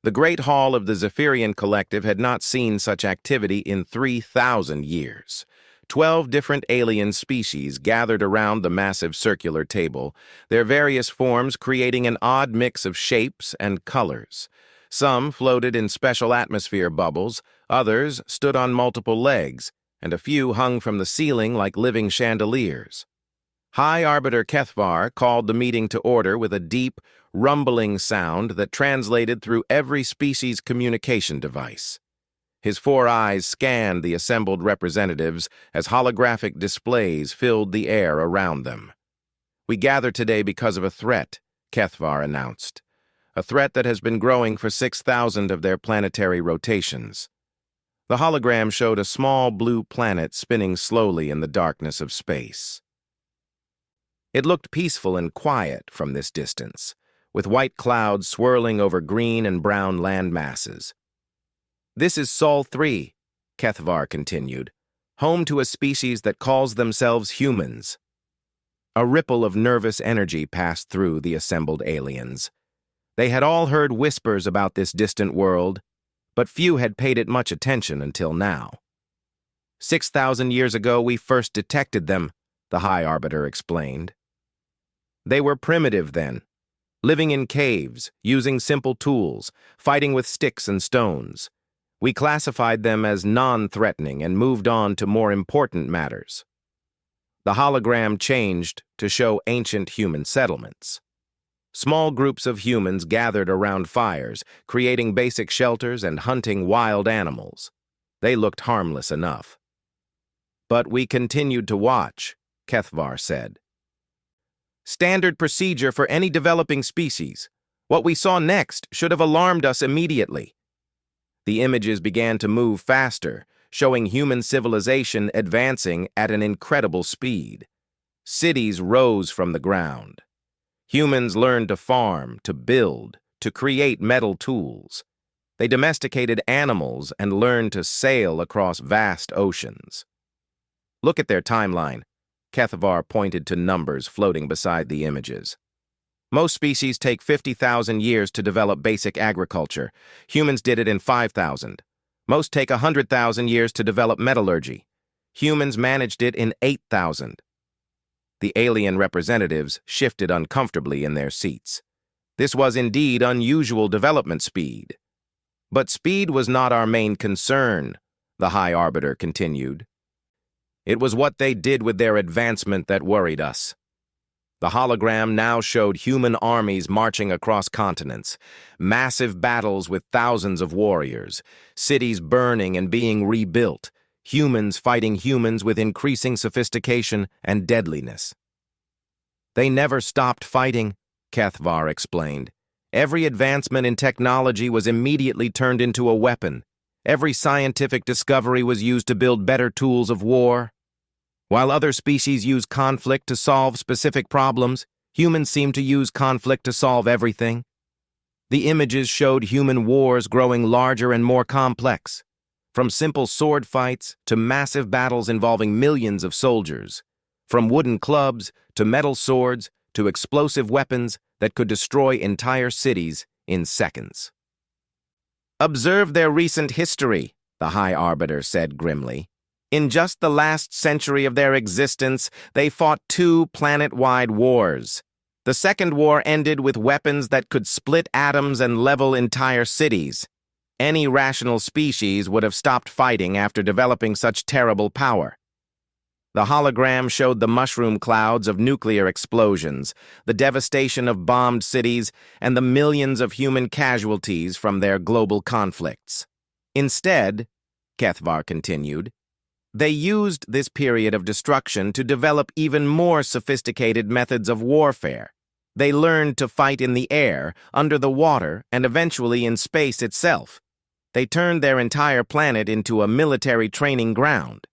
The Great Hall of the Zephyrian Collective had not seen such activity in 3,000 years. 12 different alien species gathered around the massive circular table, their various forms creating an odd mix of shapes and colors. Some floated in special atmosphere bubbles, others stood on multiple legs, and a few hung from the ceiling like living chandeliers. High Arbiter Kethvar called the meeting to order with a deep, rumbling sound that translated through every species' communication device. His 4 eyes scanned the assembled representatives as holographic displays filled the air around them. "We gather today because of a threat," Kethvar announced. "A threat that has been growing for 6,000 of their planetary rotations." The hologram showed a small blue planet spinning slowly in the darkness of space. It looked peaceful and quiet from this distance, with white clouds swirling over green and brown land masses. "This is Sol 3, Kethvar continued, "home to a species that calls themselves humans." A ripple of nervous energy passed through the assembled aliens. They had all heard whispers about this distant world, but few had paid it much attention until now. 6,000 years ago we first detected them, the High Arbiter explained. They were primitive then, living in caves, using simple tools, fighting with sticks and stones. We classified them as non-threatening and moved on to more important matters. The hologram changed to show ancient human settlements. Small groups of humans gathered around fires, creating basic shelters and hunting wild animals. They looked harmless enough. "But we continued to watch," Kethvar said. "Standard procedure for any developing species. What we saw next should have alarmed us immediately." The images began to move faster, showing human civilization advancing at an incredible speed. Cities rose from the ground. Humans learned to farm, to build, to create metal tools. They domesticated animals and learned to sail across vast oceans. "Look at their timeline." Kethvar pointed to numbers floating beside the images. "Most species take 50,000 years to develop basic agriculture. Humans did it in 5,000. Most take 100,000 years to develop metallurgy. Humans managed it in 8,000. The alien representatives shifted uncomfortably in their seats. This was indeed unusual development speed. "But speed was not our main concern," the High Arbiter continued. "It was what they did with their advancement that worried us." The hologram now showed human armies marching across continents, massive battles with thousands of warriors, cities burning and being rebuilt, humans fighting humans with increasing sophistication and deadliness. "They never stopped fighting," Kethvar explained. "Every advancement in technology was immediately turned into a weapon. Every scientific discovery was used to build better tools of war. While other species use conflict to solve specific problems, humans seem to use conflict to solve everything." The images showed human wars growing larger and more complex, from simple sword fights to massive battles involving millions of soldiers, from wooden clubs to metal swords to explosive weapons that could destroy entire cities in seconds. "Observe their recent history," the High Arbiter said grimly. "In just the last century of their existence, they fought 2 planet-wide wars. The second war ended with weapons that could split atoms and level entire cities. Any rational species would have stopped fighting after developing such terrible power." The hologram showed the mushroom clouds of nuclear explosions, the devastation of bombed cities, and the millions of human casualties from their global conflicts. "Instead," Kethvar continued, "they used this period of destruction to develop even more sophisticated methods of warfare. They learned to fight in the air, under the water, and eventually in space itself. They turned their entire planet into a military training ground."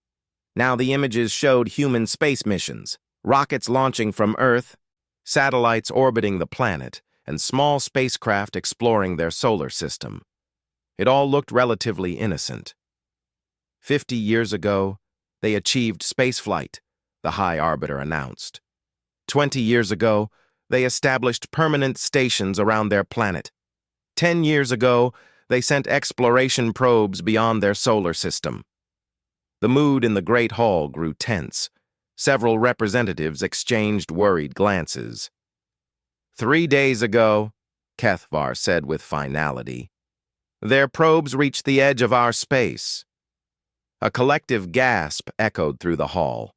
Now the images showed human space missions, rockets launching from Earth, satellites orbiting the planet, and small spacecraft exploring their solar system. It all looked relatively innocent. 50 years ago, they achieved spaceflight, the High Arbiter announced. 20 years ago, they established permanent stations around their planet. 10 years ago, they sent exploration probes beyond their solar system. The mood in the Great Hall grew tense. Several representatives exchanged worried glances. 3 days ago, Kethvar said with finality, their probes reached the edge of our space. A collective gasp echoed through the hall.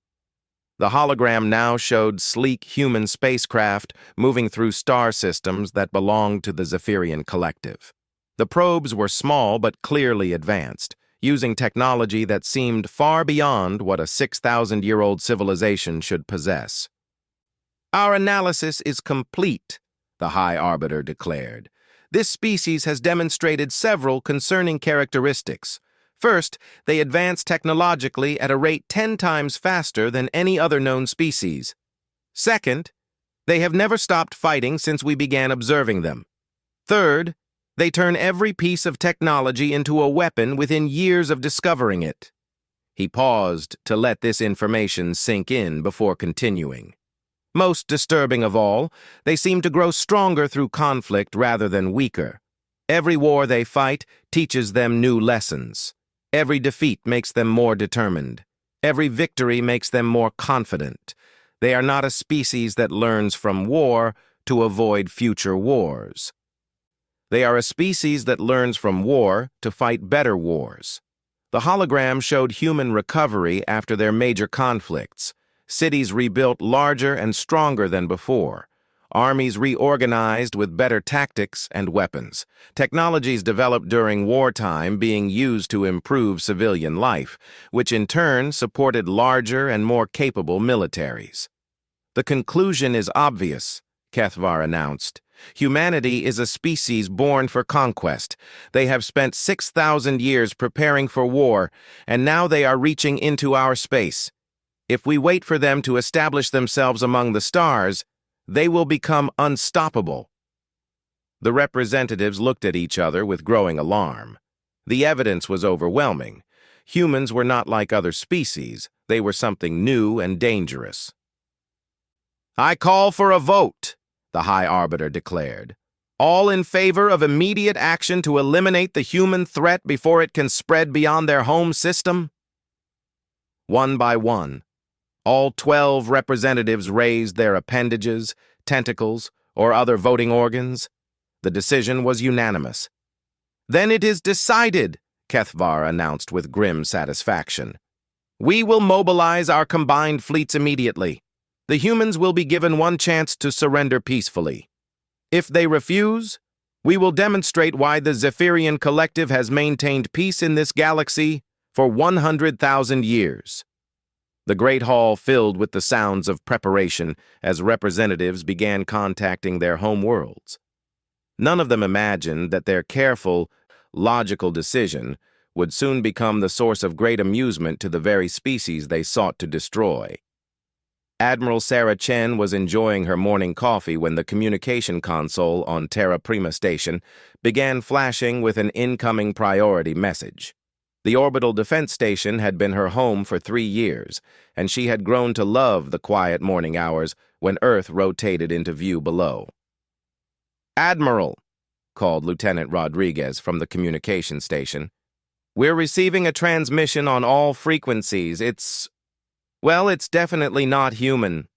The hologram now showed sleek human spacecraft moving through star systems that belonged to the Zephyrian Collective. The probes were small but clearly advanced, using technology that seemed far beyond what a 6,000-year-old civilization should possess. Our analysis is complete, the High Arbiter declared. This species has demonstrated several concerning characteristics. First, they advance technologically at a rate 10 times faster than any other known species. Second, they have never stopped fighting since we began observing them. Third, they turn every piece of technology into a weapon within years of discovering it. He paused to let this information sink in before continuing. Most disturbing of all, they seem to grow stronger through conflict rather than weaker. Every war they fight teaches them new lessons. Every defeat makes them more determined. Every victory makes them more confident. They are not a species that learns from war to avoid future wars. They are a species that learns from war to fight better wars. The hologram showed human recovery after their major conflicts. Cities rebuilt larger and stronger than before. Armies reorganized with better tactics and weapons. Technologies developed during wartime being used to improve civilian life, which in turn supported larger and more capable militaries. The conclusion is obvious, Kethvar announced. Humanity is a species born for conquest. They have spent 6,000 years preparing for war, and now they are reaching into our space. If we wait for them to establish themselves among the stars, they will become unstoppable. The representatives looked at each other with growing alarm. The evidence was overwhelming. Humans were not like other species. They were something new and dangerous. I call for a vote, the High Arbiter declared. All in favor of immediate action to eliminate the human threat before it can spread beyond their home system? One by one, all 12 representatives raised their appendages, tentacles, or other voting organs. The decision was unanimous. Then it is decided, Kethvar announced with grim satisfaction. We will mobilize our combined fleets immediately. The humans will be given one chance to surrender peacefully. If they refuse, we will demonstrate why the Zephyrian Collective has maintained peace in this galaxy for 100,000 years. The Great Hall filled with the sounds of preparation as representatives began contacting their home worlds. None of them imagined that their careful, logical decision would soon become the source of great amusement to the very species they sought to destroy. Admiral Sarah Chen was enjoying her morning coffee when the communication console on Terra Prima Station began flashing with an incoming priority message. The orbital defense station had been her home for 3 years, and she had grown to love the quiet morning hours when Earth rotated into view below. Admiral, called Lieutenant Rodriguez from the communication station, we're receiving a transmission on all frequencies. It's definitely not human.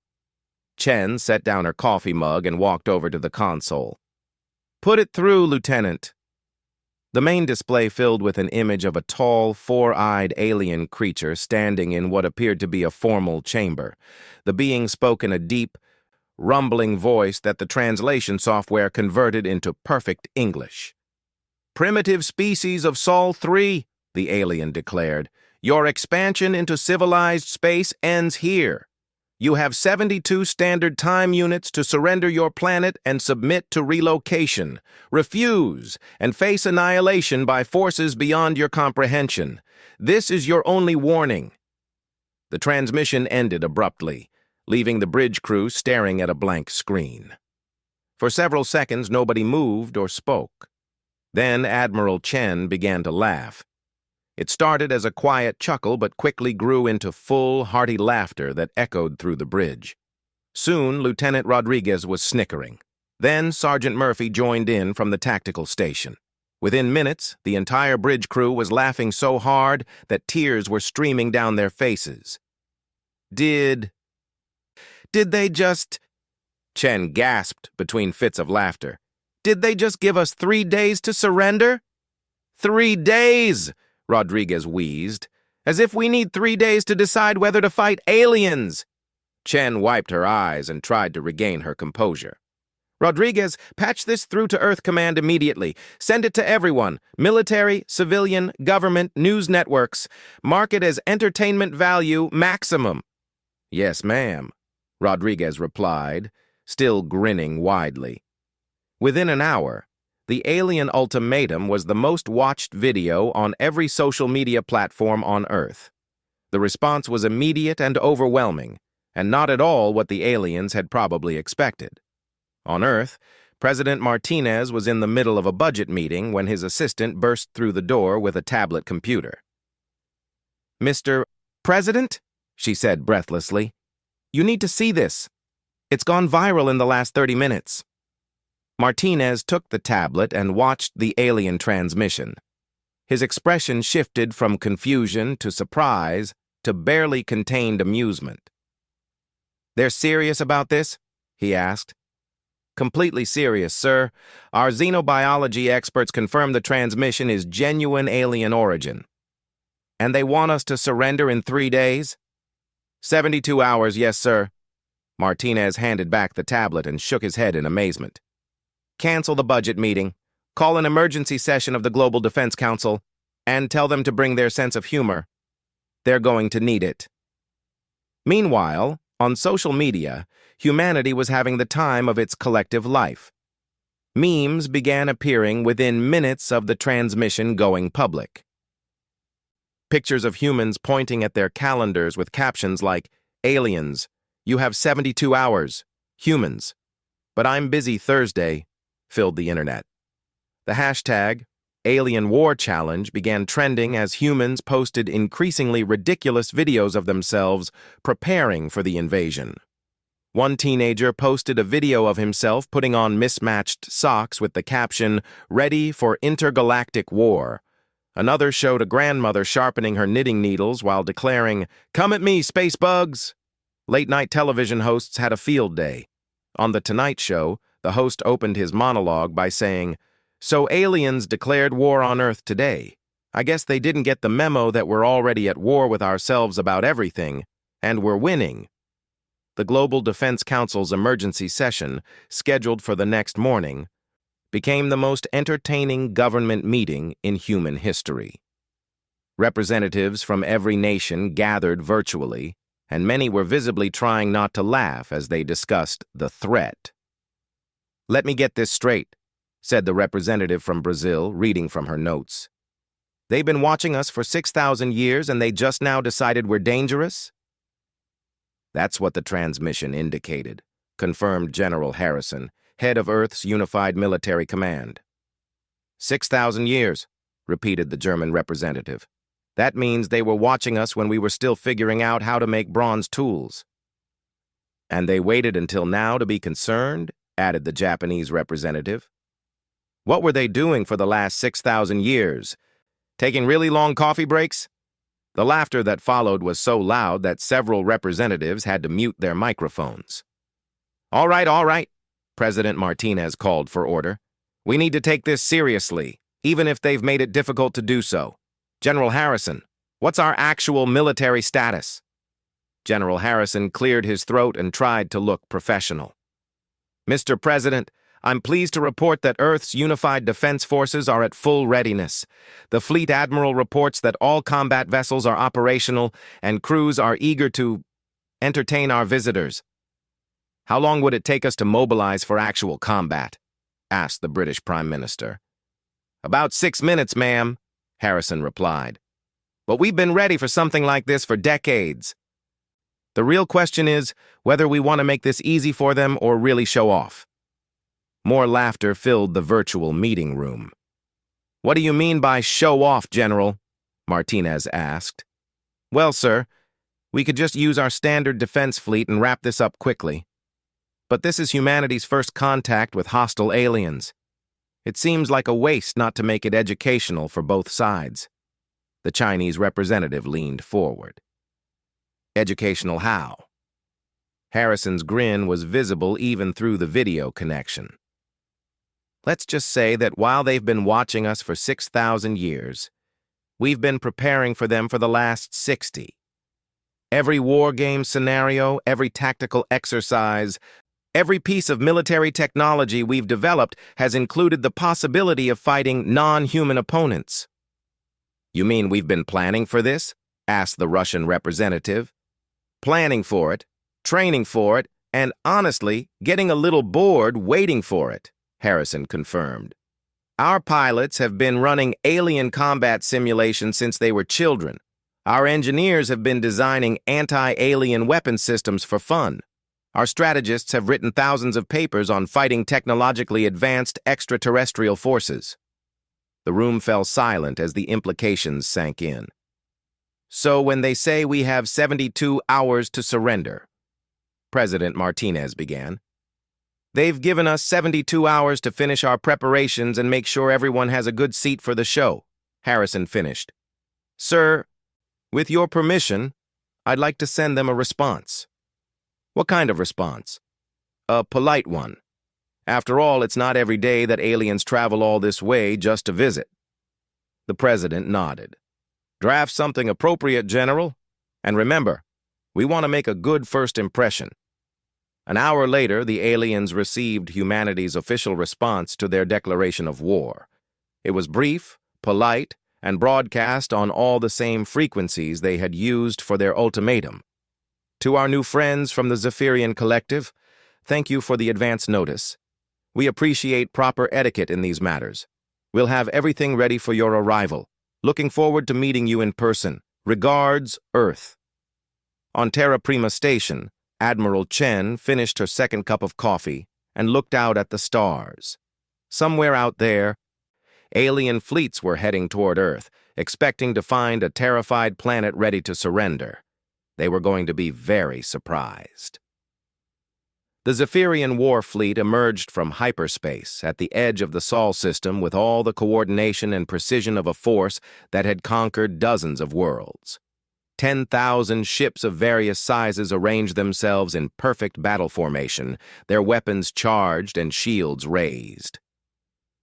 Chen set down her coffee mug and walked over to the console. Put it through, Lieutenant. The main display filled with an image of a tall, four-eyed alien creature standing in what appeared to be a formal chamber. The being spoke in a deep, rumbling voice that the translation software converted into perfect English. Primitive species of Sol 3, the alien declared. Your expansion into civilized space ends here. You have 72 standard time units to surrender your planet and submit to relocation. Refuse and face annihilation by forces beyond your comprehension. This is your only warning. The transmission ended abruptly, leaving the bridge crew staring at a blank screen. For several seconds, nobody moved or spoke. Then Admiral Chen began to laugh. It started as a quiet chuckle but quickly grew into full, hearty laughter that echoed through the bridge. Soon, Lieutenant Rodriguez was snickering. Then Sergeant Murphy joined in from the tactical station. Within minutes, the entire bridge crew was laughing so hard that tears were streaming down their faces. Did they just... Chen gasped between fits of laughter. Did they just give us 3 days to surrender? 3 days, Rodriguez wheezed. As if we need 3 days to decide whether to fight aliens. Chen wiped her eyes and tried to regain her composure. Rodriguez, patch this through to Earth Command immediately. Send it to everyone. Military, civilian, government, news networks. Mark it as entertainment value maximum. Yes, ma'am, Rodriguez replied, still grinning widely. Within an hour, the Alien Ultimatum was the most watched video on every social media platform on Earth. The response was immediate and overwhelming, and not at all what the aliens had probably expected. On Earth, President Martinez was in the middle of a budget meeting when his assistant burst through the door with a tablet computer. "Mr. President," she said breathlessly, "you need to see this. It's gone viral in the last 30 minutes. Martinez took the tablet and watched the alien transmission. His expression shifted from confusion to surprise to barely contained amusement. "They're serious about this?" he asked. "Completely serious, sir. Our xenobiology experts confirm the transmission is genuine alien origin. And they want us to surrender in 3 days?" 72 hours, yes, sir." Martinez handed back the tablet and shook his head in amazement. "Cancel the budget meeting, call an emergency session of the Global Defense Council, and tell them to bring their sense of humor. They're going to need it." Meanwhile, on social media, humanity was having the time of its collective life. Memes began appearing within minutes of the transmission going public. Pictures of humans pointing at their calendars with captions like, "Aliens, you have 72 hours. Humans, but I'm busy Thursday," filled the internet. The hashtag Alien War Challenge began trending as humans posted increasingly ridiculous videos of themselves preparing for the invasion. One teenager posted a video of himself putting on mismatched socks with the caption, "Ready for Intergalactic War." Another showed a grandmother sharpening her knitting needles while declaring, "Come at me, space bugs!" Late-night television hosts had a field day. On The Tonight Show, the host opened his monologue by saying, "So aliens declared war on Earth today. I guess they didn't get the memo that we're already at war with ourselves about everything, and we're winning." The Global Defense Council's emergency session, scheduled for the next morning, became the most entertaining government meeting in human history. Representatives from every nation gathered virtually, and many were visibly trying not to laugh as they discussed the threat. "Let me get this straight," said the representative from Brazil, reading from her notes. "They've been watching us for 6,000 years and they just now decided we're dangerous?" "That's what the transmission indicated," confirmed General Harrison, head of Earth's Unified Military Command. 6,000 years, repeated the German representative. "That means they were watching us when we were still figuring out how to make bronze tools." "And they waited until now to be concerned?" added the Japanese representative. "What were they doing for the last 6,000 years? Taking really long coffee breaks?" The laughter that followed was so loud that several representatives had to mute their microphones. All right, President Martinez called for order. "We need to take this seriously, even if they've made it difficult to do so. General Harrison, what's our actual military status?" General Harrison cleared his throat and tried to look professional. "Mr. President, I'm pleased to report that Earth's unified defense forces are at full readiness. The Fleet Admiral reports that all combat vessels are operational and crews are eager to entertain our visitors." "How long would it take us to mobilize for actual combat?" asked the British Prime Minister. "About 6 minutes, ma'am," Harrison replied. "But we've been ready for something like this for decades. The real question is whether we want to make this easy for them or really show off." More laughter filled the virtual meeting room. "What do you mean by show off, General?" Martinez asked. "Well, sir, we could just use our standard defense fleet and wrap this up quickly." But this is humanity's first contact with hostile aliens. It seems like a waste not to make it educational for both sides. The Chinese representative leaned forward. Educational how? Harrison's grin was visible even through the video connection. Let's just say that while they've been watching us for 6,000 years, we've been preparing for them for the last 60. Every war game scenario, every tactical exercise, every piece of military technology we've developed has included the possibility of fighting non-human opponents. You mean we've been planning for this? Asked the Russian representative. Planning for it, training for it, and honestly, getting a little bored waiting for it, Harrison confirmed. Our pilots have been running alien combat simulations since they were children. Our engineers have been designing anti-alien weapon systems for fun. Our strategists have written thousands of papers on fighting technologically advanced extraterrestrial forces. The room fell silent as the implications sank in. So when they say we have 72 hours to surrender, President Martinez began, they've given us 72 hours to finish our preparations and make sure everyone has a good seat for the show, Harrison finished. Sir, with your permission, I'd like to send them a response. What kind of response? A polite one. After all, it's not every day that aliens travel all this way just to visit. The president nodded. Draft something appropriate, General. And remember, we want to make a good first impression. An hour later, the aliens received humanity's official response to their declaration of war. It was brief, polite, and broadcast on all the same frequencies they had used for their ultimatum. To our new friends from the Zephyrian Collective, thank you for the advance notice. We appreciate proper etiquette in these matters. We'll have everything ready for your arrival. Looking forward to meeting you in person. Regards, Earth. On Terra Prima Station, Admiral Chen finished her second cup of coffee and looked out at the stars. Somewhere out there, alien fleets were heading toward Earth, expecting to find a terrified planet ready to surrender. They were going to be very surprised. The Zephyrian war fleet emerged from hyperspace at the edge of the Sol system with all the coordination and precision of a force that had conquered dozens of worlds. 10,000 ships of various sizes arranged themselves in perfect battle formation, their weapons charged and shields raised.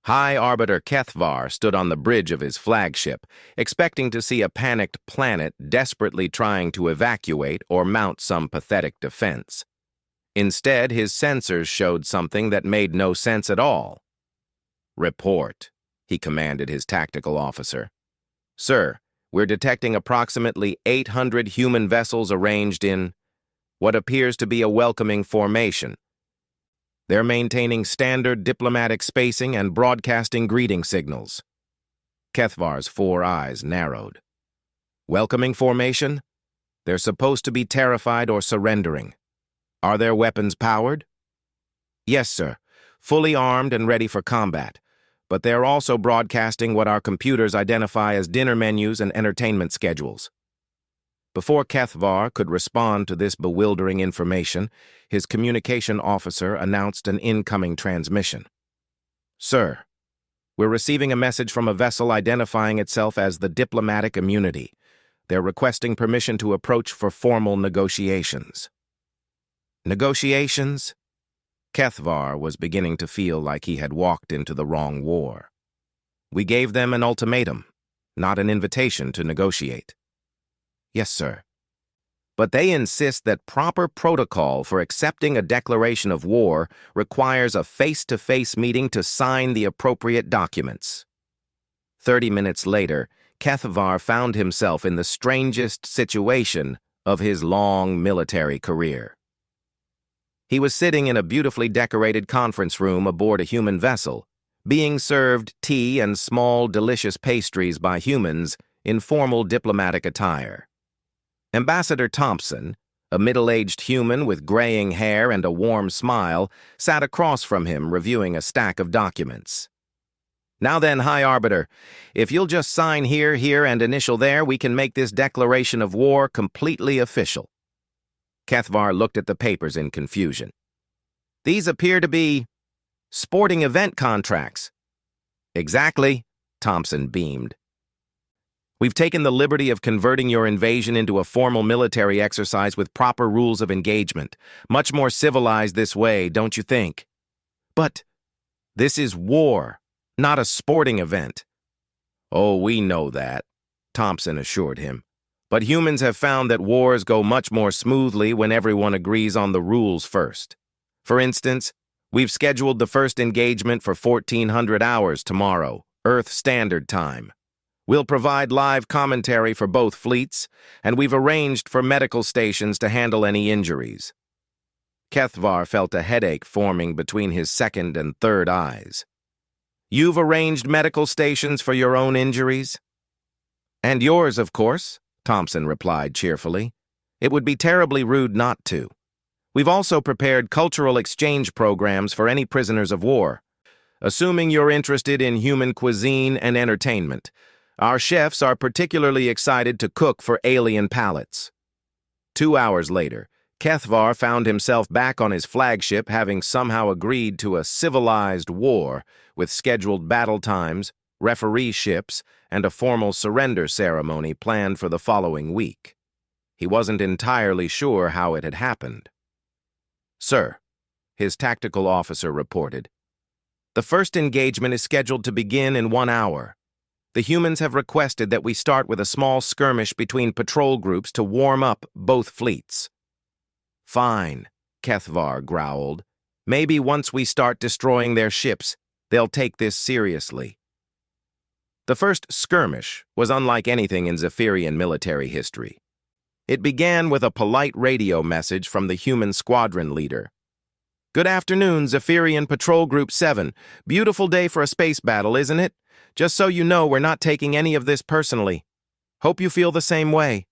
High Arbiter Kethvar stood on the bridge of his flagship, expecting to see a panicked planet desperately trying to evacuate or mount some pathetic defense. Instead, his sensors showed something that made no sense at all. Report, he commanded his tactical officer. Sir, we're detecting approximately 800 human vessels arranged in what appears to be a welcoming formation. They're maintaining standard diplomatic spacing and broadcasting greeting signals. Kethvar's 4 eyes narrowed. Welcoming formation? They're supposed to be terrified or surrendering. Are their weapons powered? Yes, sir. Fully armed and ready for combat. But they're also broadcasting what our computers identify as dinner menus and entertainment schedules. Before Kethvar could respond to this bewildering information, his communication officer announced an incoming transmission. Sir, we're receiving a message from a vessel identifying itself as the Diplomatic Immunity. They're requesting permission to approach for formal negotiations. Negotiations? Kethvar was beginning to feel like he had walked into the wrong war. We gave them an ultimatum, not an invitation to negotiate. Yes, sir. But they insist that proper protocol for accepting a declaration of war requires a face-to-face meeting to sign the appropriate documents. 30 minutes later, Kethvar found himself in the strangest situation of his long military career. He was sitting in a beautifully decorated conference room aboard a human vessel, being served tea and small, delicious pastries by humans in formal diplomatic attire. Ambassador Thompson, a middle-aged human with graying hair and a warm smile, sat across from him reviewing a stack of documents. Now then, High Arbiter, if you'll just sign here, here, and initial there, we can make this declaration of war completely official. Kethvar looked at the papers in confusion. These appear to be sporting event contracts. Exactly, Thompson beamed. We've taken the liberty of converting your invasion into a formal military exercise with proper rules of engagement. Much more civilized this way, don't you think? But this is war, not a sporting event. Oh, we know that, Thompson assured him. But humans have found that wars go much more smoothly when everyone agrees on the rules first. For instance, we've scheduled the first engagement for 1400 hours tomorrow, Earth Standard Time. We'll provide live commentary for both fleets, and we've arranged for medical stations to handle any injuries. Kethvar felt a headache forming between his second and third eyes. You've arranged medical stations for your own injuries? And yours, of course, Thompson replied cheerfully. It would be terribly rude not to. We've also prepared cultural exchange programs for any prisoners of war. Assuming you're interested in human cuisine and entertainment, our chefs are particularly excited to cook for alien palates. 2 hours later, Kethvar found himself back on his flagship, having somehow agreed to a civilized war with scheduled battle times, referee ships, and a formal surrender ceremony planned for the following week. He wasn't entirely sure how it had happened. Sir, his tactical officer reported, the first engagement is scheduled to begin in 1 hour. The humans have requested that we start with a small skirmish between patrol groups to warm up both fleets. Fine, Kethvar growled. Maybe once we start destroying their ships, they'll take this seriously. The first skirmish was unlike anything in Zephyrian military history. It began with a polite radio message from the human squadron leader. Good afternoon, Zephyrian Patrol Group 7. Beautiful day for a space battle, isn't it? Just so you know, we're not taking any of this personally. Hope you feel the same way.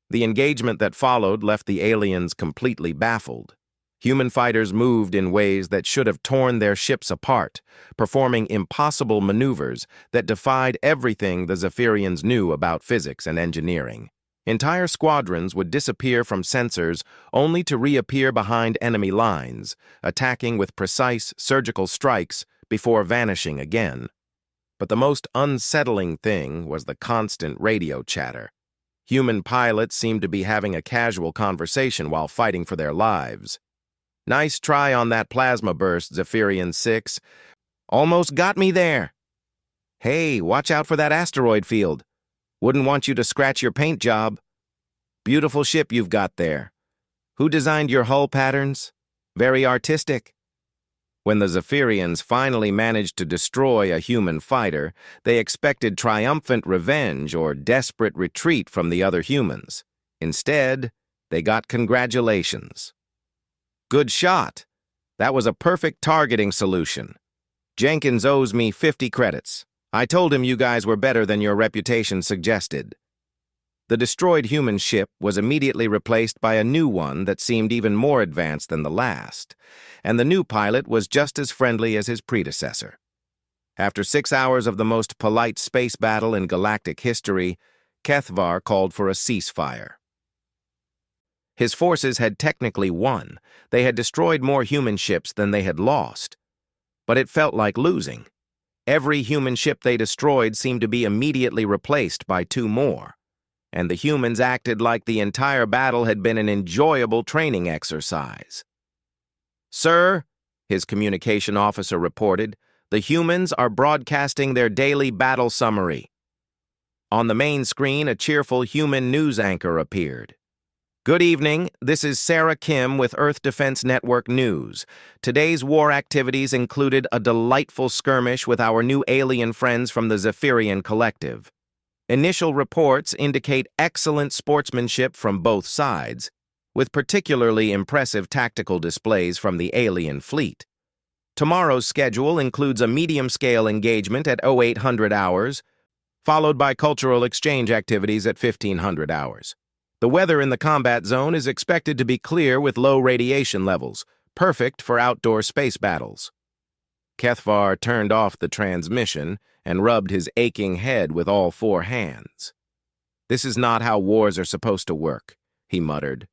The engagement that followed left the aliens completely baffled. Human fighters moved in ways that should have torn their ships apart, performing impossible maneuvers that defied everything the Zephyrians knew about physics and engineering. Entire squadrons would disappear from sensors only to reappear behind enemy lines, attacking with precise surgical strikes before vanishing again. But the most unsettling thing was the constant radio chatter. Human pilots seemed to be having a casual conversation while fighting for their lives. Nice try on that plasma burst, Zephyrian 6. Almost got me there. Hey, watch out for that asteroid field. Wouldn't want you to scratch your paint job. Beautiful ship you've got there. Who designed your hull patterns? Very artistic. When the Zephyrians finally managed to destroy a human fighter, they expected triumphant revenge or desperate retreat from the other humans. Instead, they got congratulations. Good shot. That was a perfect targeting solution. Jenkins owes me 50 credits. I told him you guys were better than your reputation suggested. The destroyed human ship was immediately replaced by a new one that seemed even more advanced than the last, and the new pilot was just as friendly as his predecessor. After 6 hours of the most polite space battle in galactic history, Kethvar called for a ceasefire. His forces had technically won. They had destroyed more human ships than they had lost. But it felt like losing. Every human ship they destroyed seemed to be immediately replaced by 2 more. And the humans acted like the entire battle had been an enjoyable training exercise. Sir, his communication officer reported, the humans are broadcasting their daily battle summary. On the main screen, a cheerful human news anchor appeared. Good evening, this is Sarah Kim with Earth Defense Network News. Today's war activities included a delightful skirmish with our new alien friends from the Zephyrian Collective. Initial reports indicate excellent sportsmanship from both sides, with particularly impressive tactical displays from the alien fleet. Tomorrow's schedule includes a medium-scale engagement at 0800 hours, followed by cultural exchange activities at 1500 hours. The weather in the combat zone is expected to be clear with low radiation levels, perfect for outdoor space battles. Kethvar turned off the transmission and rubbed his aching head with all 4 hands. This is not how wars are supposed to work, he muttered.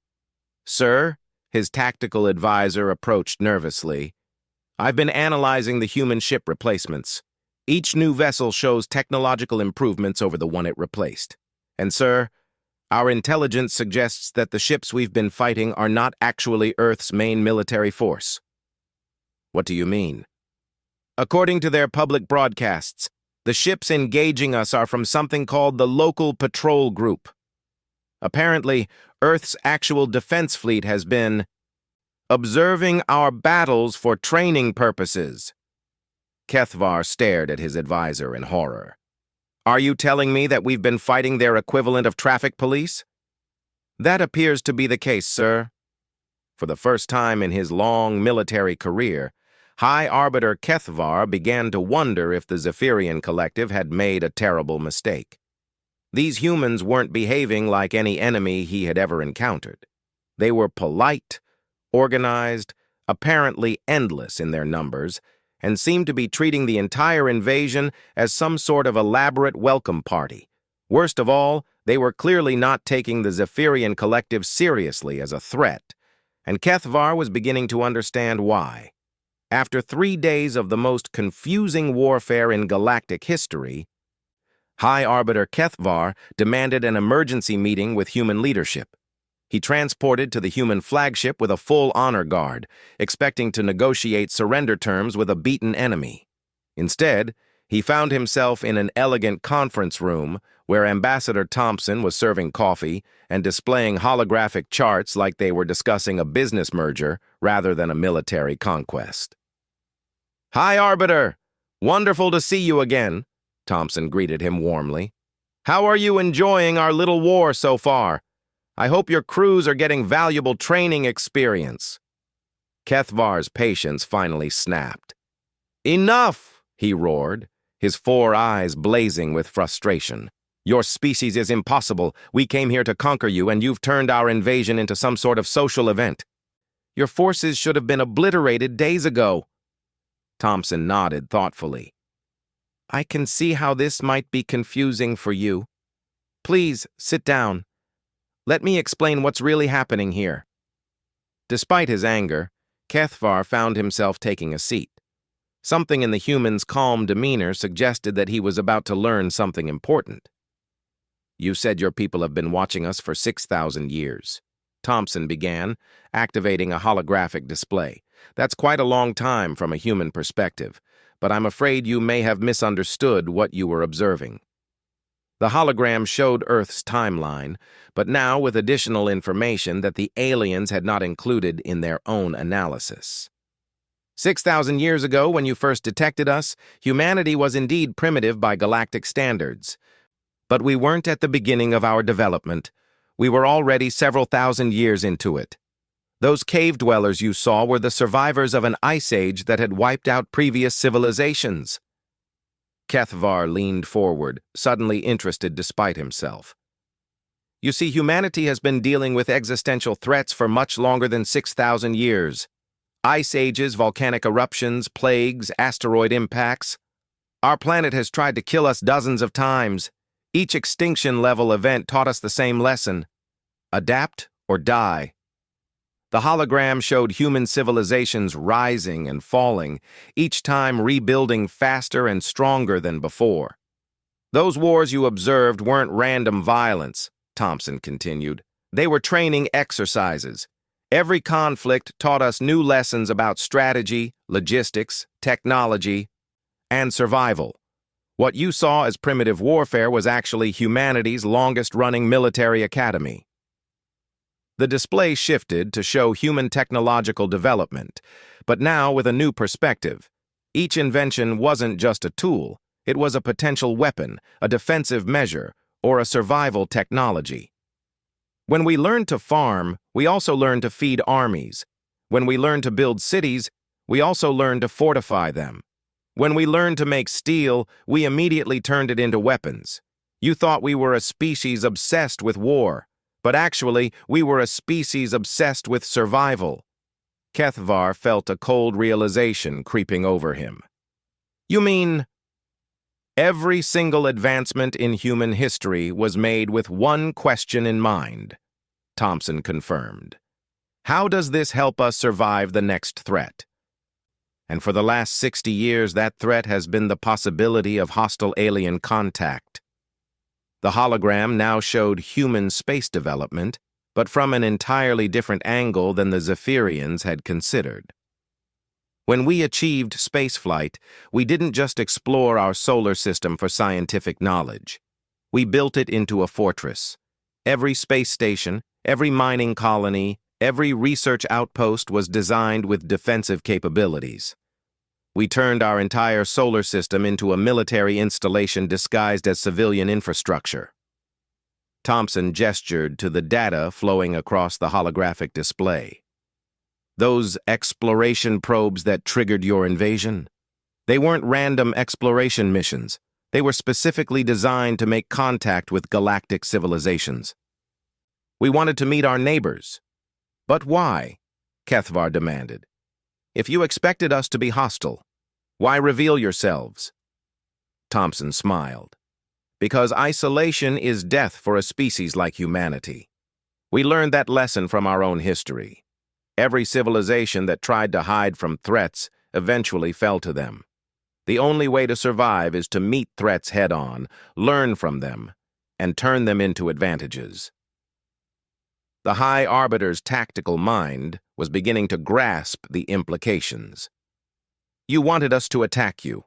Sir, His tactical advisor approached nervously. "I've been analyzing the human ship replacements. Each new vessel shows technological improvements over the one it replaced. And, sir, our intelligence suggests that the ships we've been fighting are not actually Earth's main military force." "What do you mean?" "According to their public broadcasts, the ships engaging us are from something called the Local Patrol Group. Apparently, Earth's actual defense fleet has been observing our battles for training purposes." Kethvar stared at his advisor in horror. "Are you telling me that we've been fighting their equivalent of traffic police?" "That appears to be the case, sir." For the first time in his long military career, High Arbiter Kethvar began to wonder if the Zephyrian Collective had made a terrible mistake. These humans weren't behaving like any enemy he had ever encountered. They were polite, organized, apparently endless in their numbers, and seemed to be treating the entire invasion as some sort of elaborate welcome party. Worst of all, they were clearly not taking the Zephyrian Collective seriously as a threat, and Kethvar was beginning to understand why. After 3 days of the most confusing warfare in galactic history, High Arbiter Kethvar demanded an emergency meeting with human leadership. He transported to the human flagship with a full honor guard, expecting to negotiate surrender terms with a beaten enemy. Instead, he found himself in an elegant conference room where Ambassador Thompson was serving coffee and displaying holographic charts like they were discussing a business merger rather than a military conquest. "High Arbiter, wonderful to see you again," Thompson greeted him warmly. "How are you enjoying our little war so far? I hope your crews are getting valuable training experience." Kethvar's patience finally snapped. "Enough!" he roared, his 4 eyes blazing with frustration. "Your species is impossible. We came here to conquer you, and you've turned our invasion into some sort of social event. Your forces should have been obliterated days ago." Thompson nodded thoughtfully. "I can see how this might be confusing for you. Please, sit down. Let me explain what's really happening here." Despite his anger, Kethvar found himself taking a seat. Something in the human's calm demeanor suggested that he was about to learn something important. "You said your people have been watching us for 6,000 years. Thompson began, activating a holographic display. "That's quite a long time from a human perspective, but I'm afraid you may have misunderstood what you were observing." The hologram showed Earth's timeline, but now with additional information that the aliens had not included in their own analysis. 6,000 years ago, when you first detected us, humanity was indeed primitive by galactic standards. But we weren't at the beginning of our development. We were already several thousand years into it. Those cave dwellers you saw were the survivors of an ice age that had wiped out previous civilizations." Kethvar leaned forward, suddenly interested despite himself. "You see, humanity has been dealing with existential threats for much longer than 6,000 years. Ice ages, volcanic eruptions, plagues, asteroid impacts. Our planet has tried to kill us dozens of times. Each extinction-level event taught us the same lesson: adapt or die." The hologram showed human civilizations rising and falling, each time rebuilding faster and stronger than before. "Those wars you observed weren't random violence," Thompson continued. "They were training exercises. Every conflict taught us new lessons about strategy, logistics, technology, and survival. What you saw as primitive warfare was actually humanity's longest-running military academy." The display shifted to show human technological development, but now with a new perspective. Each invention wasn't just a tool, it was a potential weapon, a defensive measure, or a survival technology. When we learned to farm, we also learned to feed armies. When we learned to build cities, we also learned to fortify them. When we learned to make steel, we immediately turned it into weapons. You thought we were a species obsessed with war, but actually, we were a species obsessed with survival. Kethvar felt a cold realization creeping over him. "You mean?" "Every single advancement in human history was made with one question in mind," Thompson confirmed. How does this help us survive the next threat? And for the last 60 years, that threat has been the possibility of hostile alien contact. The hologram now showed human space development, but from an entirely different angle than the Zephyrians had considered. When we achieved spaceflight, we didn't just explore our solar system for scientific knowledge. We built it into a fortress. Every space station, every mining colony, every research outpost was designed with defensive capabilities. We turned our entire solar system into a military installation disguised as civilian infrastructure. Thompson gestured to the data flowing across the holographic display. Those exploration probes that triggered your invasion? They weren't random exploration missions. They were specifically designed to make contact with galactic civilizations. We wanted to meet our neighbors. But why? Kethvar demanded. If you expected us to be hostile, why reveal yourselves? Thompson smiled. Because isolation is death for a species like humanity. We learned that lesson from our own history. Every civilization that tried to hide from threats eventually fell to them. The only way to survive is to meet threats head-on, learn from them, and turn them into advantages. The High Arbiter's tactical mind was beginning to grasp the implications. You wanted us to attack you.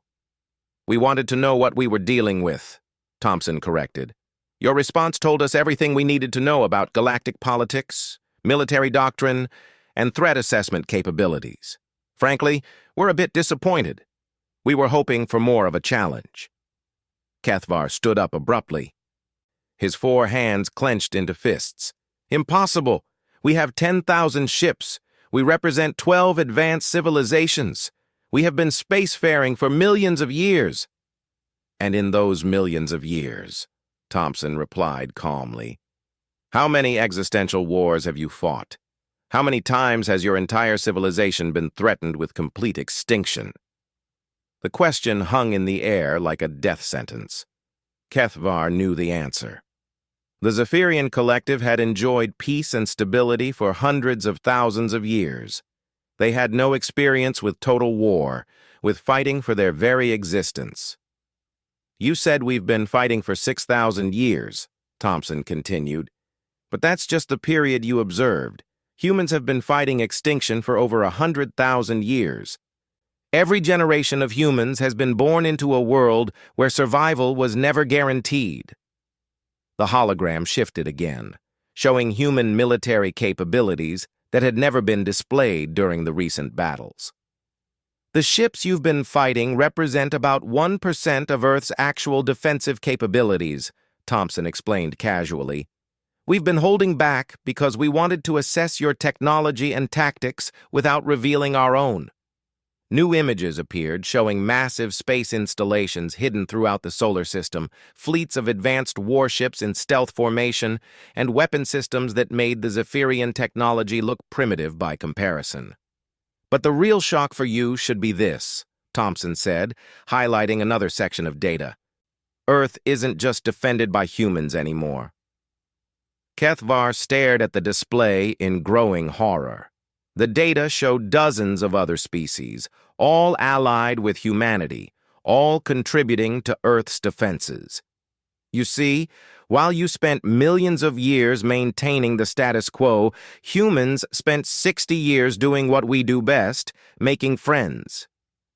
We wanted to know what we were dealing with, Thompson corrected. Your response told us everything we needed to know about galactic politics, military doctrine, and threat assessment capabilities. Frankly, we're a bit disappointed. We were hoping for more of a challenge. Kethvar stood up abruptly. His 4 hands clenched into fists. Impossible! We have 10,000 ships. We represent 12 advanced civilizations. We have been spacefaring for millions of years. And in those millions of years, Thompson replied calmly, how many existential wars have you fought? How many times has your entire civilization been threatened with complete extinction? The question hung in the air like a death sentence. Kethvar knew the answer. The Zephyrian collective had enjoyed peace and stability for hundreds of thousands of years. They had no experience with total war, with fighting for their very existence. You said we've been fighting for 6,000 years, Thompson continued. But that's just the period you observed. Humans have been fighting extinction for over 100,000 years. Every generation of humans has been born into a world where survival was never guaranteed. The hologram shifted again, showing human military capabilities that had never been displayed during the recent battles. The ships you've been fighting represent about 1% of Earth's actual defensive capabilities, Thompson explained casually. We've been holding back because we wanted to assess your technology and tactics without revealing our own. New images appeared showing massive space installations hidden throughout the solar system, fleets of advanced warships in stealth formation, and weapon systems that made the Zephyrian technology look primitive by comparison. But the real shock for you should be this, Thompson said, highlighting another section of data. Earth isn't just defended by humans anymore. Kethvar stared at the display in growing horror. The data showed dozens of other species, all allied with humanity, all contributing to Earth's defenses. You see, while you spent millions of years maintaining the status quo, humans spent 60 years doing what we do best, making friends.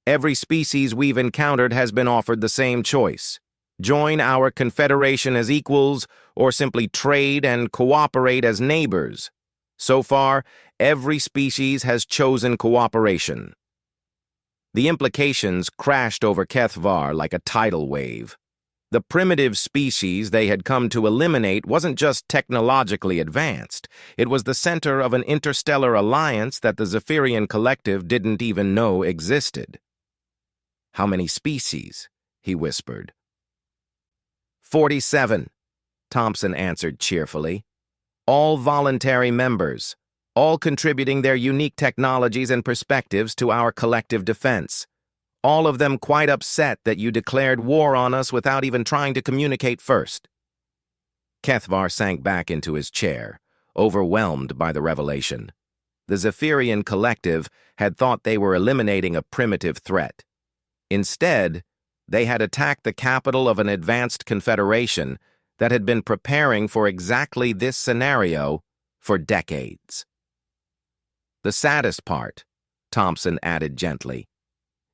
Every species we've encountered has been offered the same choice. Join our confederation as equals, or simply trade and cooperate as neighbors. So far, every species has chosen cooperation. The implications crashed over Kethvar like a tidal wave. The primitive species they had come to eliminate wasn't just technologically advanced. It was the center of an interstellar alliance that the Zephyrian collective didn't even know existed. How many species? He whispered. 47, Thompson answered cheerfully. All voluntary members, all contributing their unique technologies and perspectives to our collective defense. All of them quite upset that you declared war on us without even trying to communicate first. Kethvar sank back into his chair, overwhelmed by the revelation. the Zephyrian Collective had thought they were eliminating a primitive threat. Instead, they had attacked the capital of an advanced confederation that had been preparing for exactly this scenario for decades. The saddest part, Thompson added gently,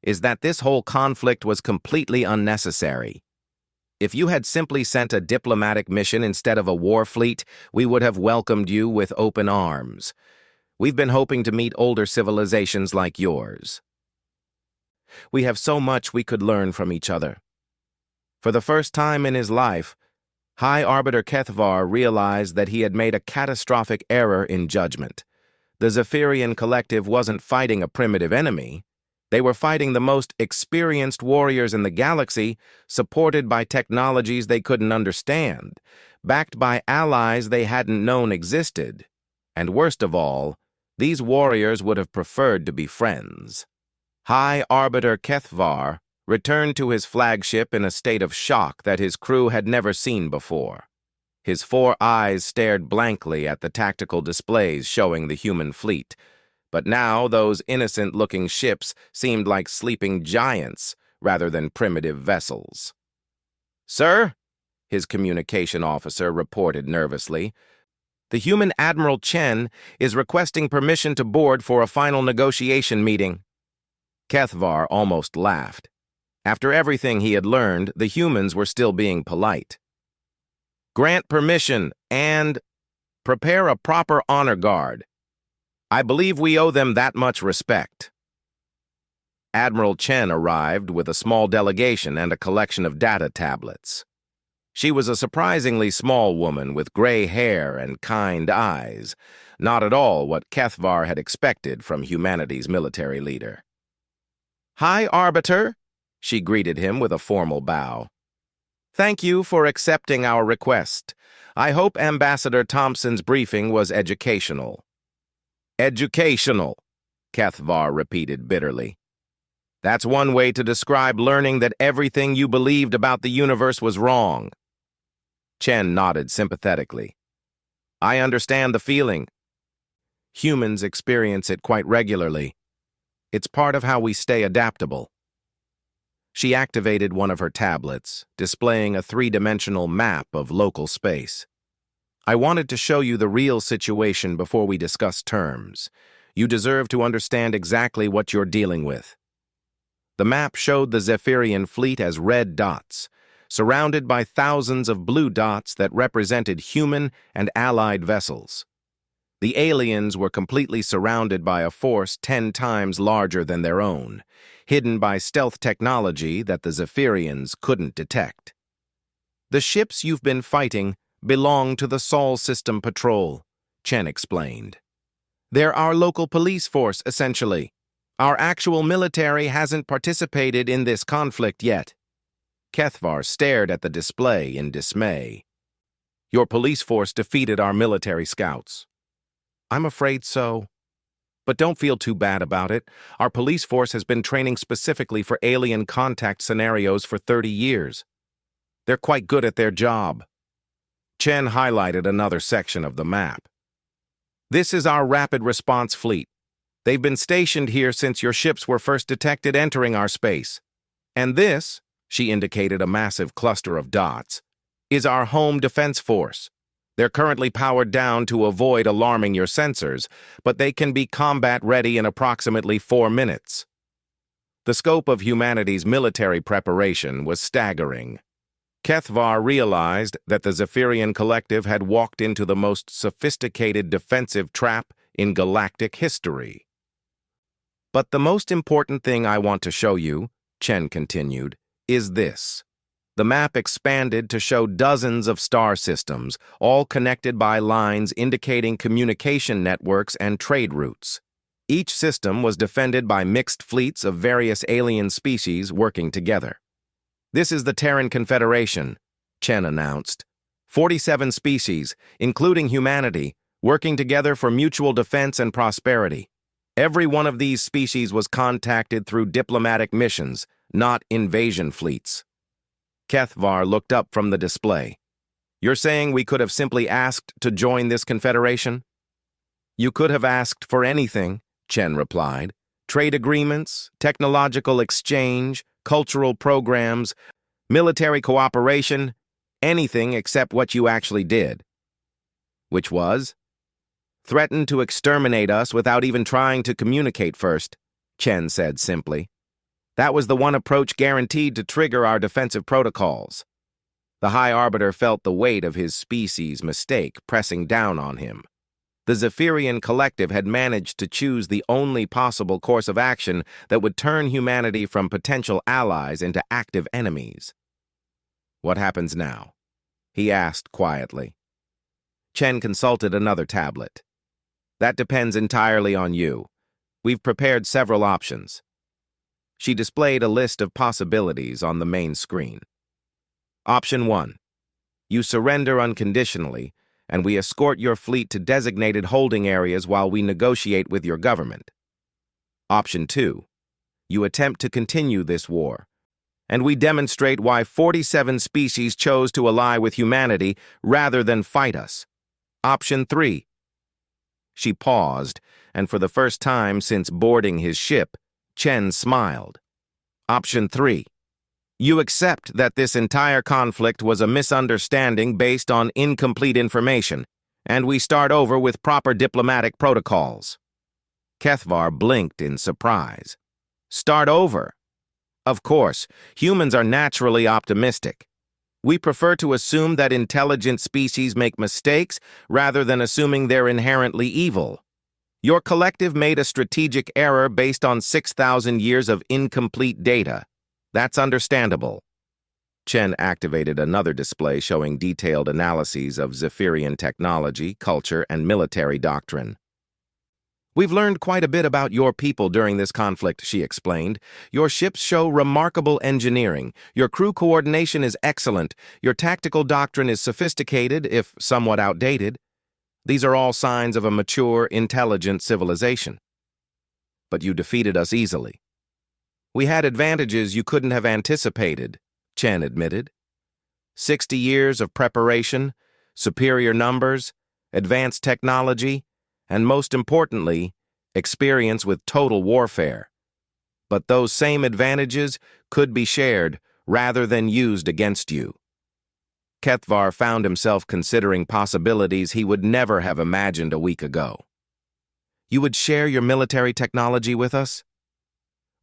is that this whole conflict was completely unnecessary. If you had simply sent a diplomatic mission instead of a war fleet, we would have welcomed you with open arms. We've been hoping to meet older civilizations like yours. We have so much we could learn from each other. For the first time in his life, High Arbiter Kethvar realized that he had made a catastrophic error in judgment. The Zephyrian Collective wasn't fighting a primitive enemy. They were fighting the most experienced warriors in the galaxy, supported by technologies they couldn't understand, backed by allies they hadn't known existed. And worst of all, these warriors would have preferred to be friends. High Arbiter Kethvar returned to his flagship in a state of shock that his crew had never seen before. His 4 eyes stared blankly at the tactical displays showing the human fleet, but now those innocent-looking ships seemed like sleeping giants rather than primitive vessels. "Sir," his communication officer reported nervously, "the human Admiral Chen is requesting permission to board for a final negotiation meeting." Kethvar almost laughed. After everything he had learned, the humans were still being polite. "Grant permission and prepare a proper honor guard. I believe we owe them that much respect." Admiral Chen arrived with a small delegation and a collection of data tablets. She was a surprisingly small woman with gray hair and kind eyes, not at all what Kethvar had expected from humanity's military leader. "High Arbiter," she greeted him with a formal bow. "Thank you for accepting our request. I hope Ambassador Thompson's briefing was educational." "Educational," Kethvar repeated bitterly. "That's one way to describe learning that everything you believed about the universe was wrong." Chen nodded sympathetically. "I understand the feeling. Humans experience it quite regularly. It's part of how we stay adaptable." She activated one of her tablets, displaying a 3-dimensional map of local space. "I wanted to show you the real situation before we discuss terms. You deserve to understand exactly what you're dealing with." The map showed the Zephyrian fleet as red dots, surrounded by thousands of blue dots that represented human and allied vessels. The aliens were completely surrounded by a force 10 times larger than their own, hidden by stealth technology that the Zephyrians couldn't detect. "The ships you've been fighting belong to the Sol System Patrol," Chen explained. "They're our local police force, essentially. Our actual military hasn't participated in this conflict yet." Kethvar stared at the display in dismay. "Your police force defeated our military scouts." "I'm afraid so. But don't feel too bad about it. Our police force has been training specifically for alien contact scenarios for 30 years. They're quite good at their job." Chen highlighted another section of the map. "This is our rapid response fleet. They've been stationed here since your ships were first detected entering our space. And this," she indicated a massive cluster of dots, "is our home defense force. They're currently powered down to avoid alarming your sensors, but they can be combat-ready in approximately 4 minutes." The scope of humanity's military preparation was staggering. Kethvar realized that the Zephyrian Collective had walked into the most sophisticated defensive trap in galactic history. "But the most important thing I want to show you," Chen continued, "is this." The map expanded to show dozens of star systems, all connected by lines indicating communication networks and trade routes. Each system was defended by mixed fleets of various alien species working together. "This is the Terran Confederation," Chen announced. 47 species, including humanity, working together for mutual defense and prosperity. Every one of these species was contacted through diplomatic missions, not invasion fleets. Kethvar looked up from the display. "You're saying we could have simply asked to join this confederation?" You could have asked for anything, Chen replied. Trade agreements, technological exchange, cultural programs, military cooperation, anything except what you actually did. Which was? Threatened to exterminate us without even trying to communicate first, Chen said simply. That was the one approach guaranteed to trigger our defensive protocols. The High Arbiter felt the weight of his species' mistake pressing down on him. The Zephyrian Collective had managed to choose the only possible course of action that would turn humanity from potential allies into active enemies. What happens now? He asked quietly. Chen consulted another tablet. That depends entirely on you. We've prepared several options. She displayed a list of possibilities on the main screen. Option 1. You surrender unconditionally, and we escort your fleet to designated holding areas while we negotiate with your government. Option 2. You attempt to continue this war, and we demonstrate why 47 species chose to ally with humanity rather than fight us. Option 3. She paused, and for the first time since boarding his ship, Chen smiled. Option 3. You accept that this entire conflict was a misunderstanding based on incomplete information, and we start over with proper diplomatic protocols. Kethvar blinked in surprise. Start over? Of course, humans are naturally optimistic. We prefer to assume that intelligent species make mistakes rather than assuming they're inherently evil. Your collective made a strategic error based on 6,000 years of incomplete data. That's understandable. Chen activated another display showing detailed analyses of Zephyrian technology, culture, and military doctrine. We've learned quite a bit about your people during this conflict, she explained. Your ships show remarkable engineering. Your crew coordination is excellent. Your tactical doctrine is sophisticated, if somewhat outdated. These are all signs of a mature, intelligent civilization. But you defeated us easily. We had advantages you couldn't have anticipated, Chen admitted. 60 years of preparation, superior numbers, advanced technology, and most importantly, experience with total warfare. But those same advantages could be shared rather than used against you. Kethvar found himself considering possibilities he would never have imagined a week ago. You would share your military technology with us?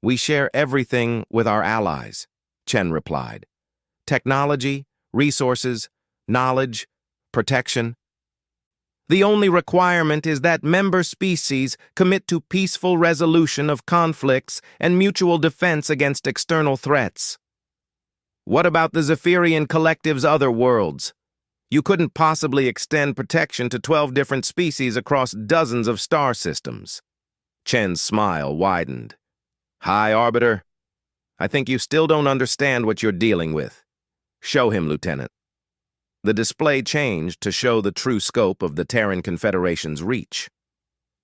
We share everything with our allies, Chen replied. Technology, resources, knowledge, protection. The only requirement is that member species commit to peaceful resolution of conflicts and mutual defense against external threats. What about the Zephyrian Collective's other worlds? You couldn't possibly extend protection to 12 different species across dozens of star systems. Chen's smile widened. High Arbiter, I think you still don't understand what you're dealing with. Show him, Lieutenant. The display changed to show the true scope of the Terran Confederation's reach.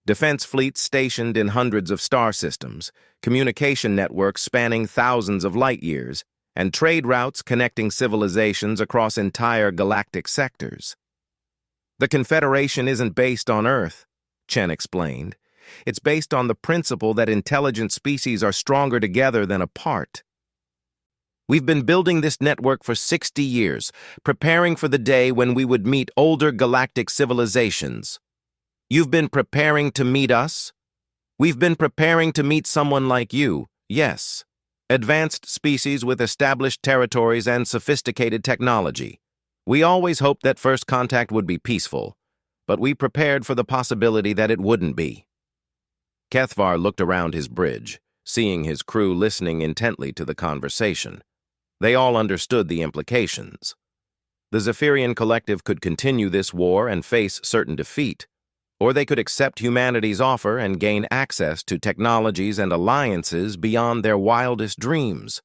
Defense fleets stationed in hundreds of star systems, communication networks spanning thousands of light years, and trade routes connecting civilizations across entire galactic sectors. The Confederation isn't based on Earth, Chen explained. It's based on the principle that intelligent species are stronger together than apart. We've been building this network for 60 years, preparing for the day when we would meet older galactic civilizations. You've been preparing to meet us? We've been preparing to meet someone like you, yes. Advanced species with established territories and sophisticated technology. We always hoped that first contact would be peaceful, but we prepared for the possibility that it wouldn't be. Kethvar looked around his bridge, seeing his crew listening intently to the conversation. They all understood the implications. The Zephyrian Collective could continue this war and face certain defeat, or they could accept humanity's offer and gain access to technologies and alliances beyond their wildest dreams.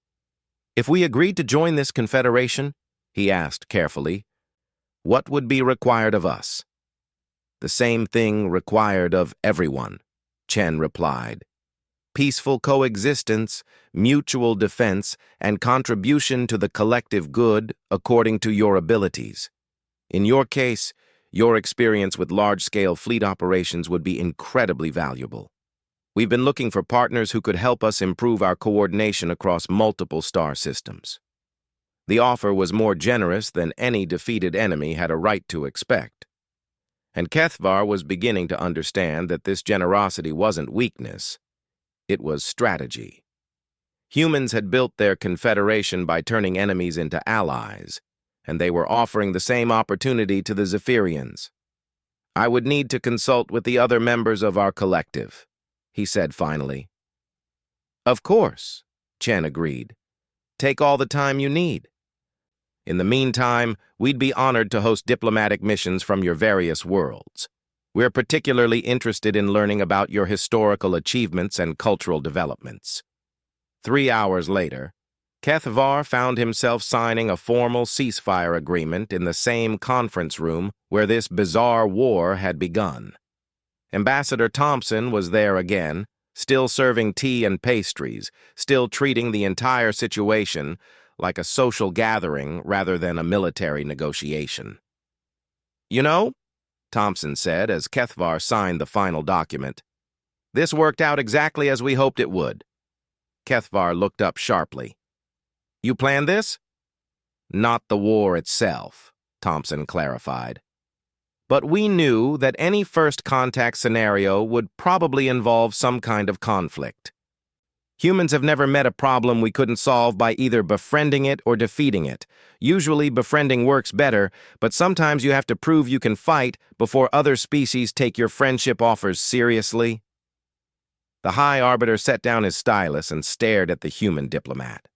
If we agreed to join this confederation, he asked carefully, what would be required of us? The same thing required of everyone, Chen replied. Peaceful coexistence, mutual defense, and contribution to the collective good according to your abilities. In your case, Your experience with large-scale fleet operations would be incredibly valuable. We've been looking for partners who could help us improve our coordination across multiple star systems. The offer was more generous than any defeated enemy had a right to expect. And Kethvar was beginning to understand that this generosity wasn't weakness, it was strategy. Humans had built their confederation by turning enemies into allies, and they were offering the same opportunity to the Zephyrians. I would need to consult with the other members of our collective, he said finally. Of course, Chen agreed. Take all the time you need. In the meantime, we'd be honored to host diplomatic missions from your various worlds. We're particularly interested in learning about your historical achievements and cultural developments. 3 hours later, Kethvar found himself signing a formal ceasefire agreement in the same conference room where this bizarre war had begun. Ambassador Thompson was there again, still serving tea and pastries, still treating the entire situation like a social gathering rather than a military negotiation. You know, Thompson said as Kethvar signed the final document, this worked out exactly as we hoped it would. Kethvar looked up sharply. You planned this? Not the war itself, Thompson clarified. But we knew that any first contact scenario would probably involve some kind of conflict. Humans have never met a problem we couldn't solve by either befriending it or defeating it. Usually befriending works better, but sometimes you have to prove you can fight before other species take your friendship offers seriously. The High Arbiter set down his stylus and stared at the human diplomat.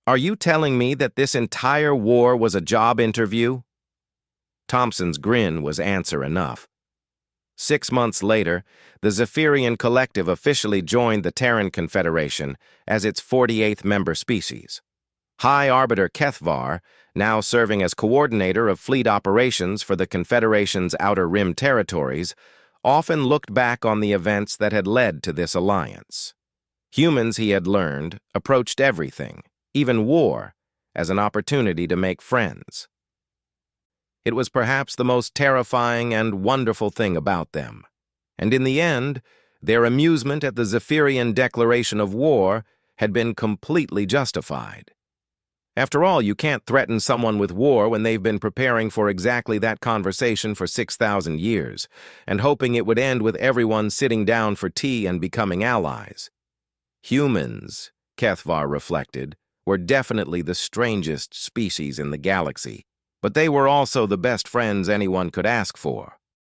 Are you telling me that this entire war was a job interview? Thompson's grin was answer enough. 6 months later, the Zephyrian Collective officially joined the Terran Confederation as its 48th member species. High Arbiter Kethvar, now serving as coordinator of fleet operations for the Confederation's Outer Rim territories, often looked back on the events that had led to this alliance. Humans, he had learned, approached everything, even war, as an opportunity to make friends. It was perhaps the most terrifying and wonderful thing about them. And in the end, their amusement at the Zephyrian declaration of war had been completely justified. After all, you can't threaten someone with war when they've been preparing for exactly that conversation for 6,000 years, and hoping it would end with everyone sitting down for tea and becoming allies. Humans, Kethvar reflected, were definitely the strangest species in the galaxy, but they were also the best friends anyone could ask for.